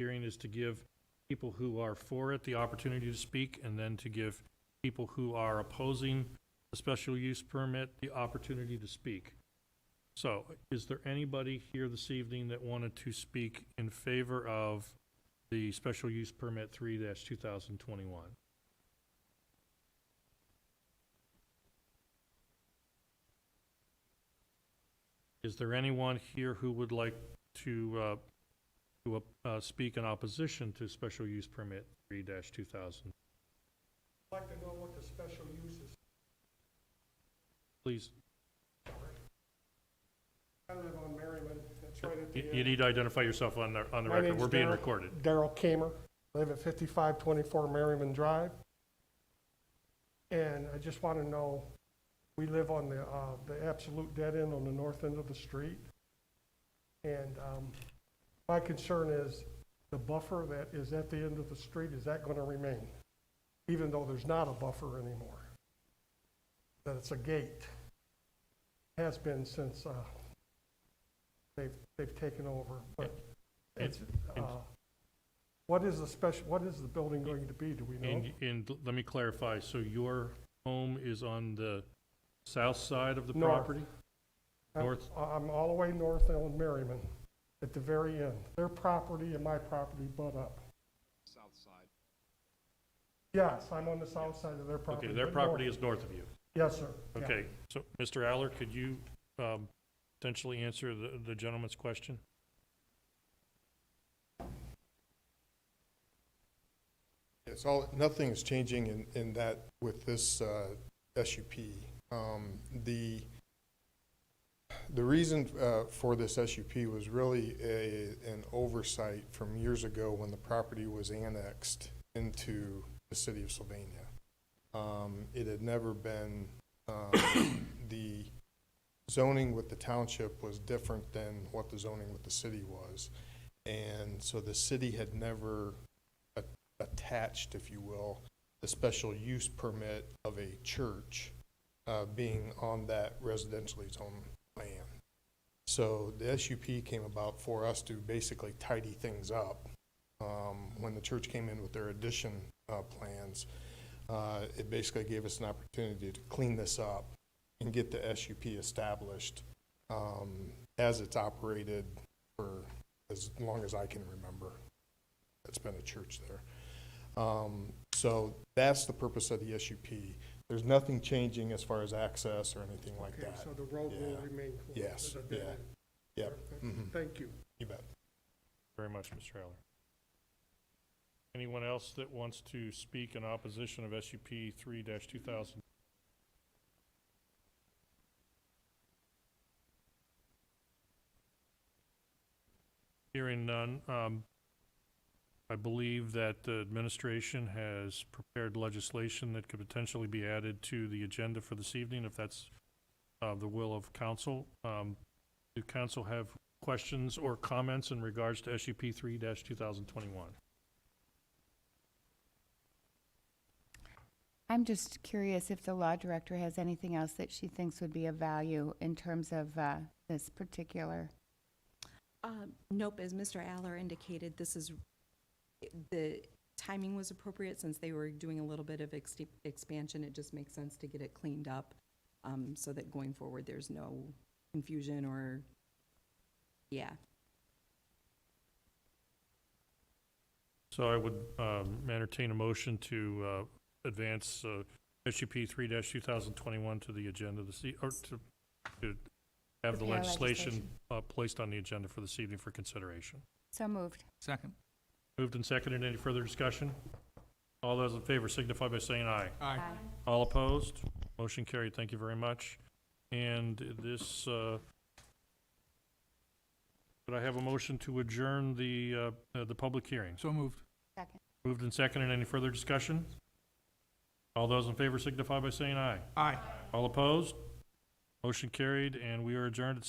hearing is to give people who are for it the opportunity to speak, and then to give people who are opposing the special use permit the opportunity to speak. So, is there anybody here this evening that wanted to speak in favor of the special use permit 3-2021? Is there anyone here who would like to speak in opposition to special use permit 3-2000? I'd like to know what the special use is. Please, I live on Merriman, that's right at the end. you need to identify yourself on the My record. name's We're being Darryl- recorded. Darryl Kamer, live at 5524 Merriman Drive. And I just want to know, we live on the absolute dead end on the north end of the street. And my concern is the buffer that is at the end of the street, is that going to remain? Even though there's not a buffer anymore. That it's a gate. Has been since they've taken over. But it's, what is the building going to be, do we know? And let me clarify, so your home is on the south side of the North. property? North? I'm all the way north on Merriman, at the very end. Their property and my property butt up. South side. Yes, I'm on the south side of their property. Okay, their but property north. is north of you. Yes, sir. Yeah. Okay, so, Mr. Aller, could you potentially answer the gentleman's question? It's nothing's changing in that with this SUP. The reason for this SUP was really an oversight from years ago when the property was annexed into the city of Sylvania. It had never been, the zoning with the township was different than what the zoning with the city was. And so the city had never attached, if you will, the special use permit of a church being on that residentially zoned land. So the SUP came about for us to basically tidy things up. When the church came in with their addition plans, it basically gave us an opportunity to clean this up and get the SUP established as it's operated for as long as I can remember. It's been a church there. So that's the purpose of the SUP. There's nothing changing as far as access or anything like Okay, that. so the road will Yeah. remain closed? Yes, at the dead yeah. end. Yep. Okay, Mhm. Thank you. You bet. Very much, Mr. Aller. Anyone else that wants to speak in opposition of SUP 3-2000? Hearing none, I believe that the administration has prepared legislation that could potentially be added to the agenda for this evening, if that's the will of council. Do council have questions or comments in regards to SUP 3-2021? I'm just curious if the law director has anything else that she thinks would be of value in terms of this particular. Nope, as Mr. Aller indicated, the timing was appropriate since they were doing a little bit of expansion. It just makes sense to get it cleaned up so that going forward there's no confusion or, yeah. So I would entertain a motion to advance SUP 3-2021 to the agenda or to have the Prepare legislation placed on the agenda for this evening for consideration. So moved. Second. Moved and seconded. Any further discussion? All those in favor signify by saying aye. Aye. All opposed? Motion carried. Thank you very much. And this, could I have a motion to adjourn the public hearing? So moved. Second. Moved and seconded. Any further discussion? All those in favor signify by saying aye. Aye. All opposed? Motion carried, and we are adjourned at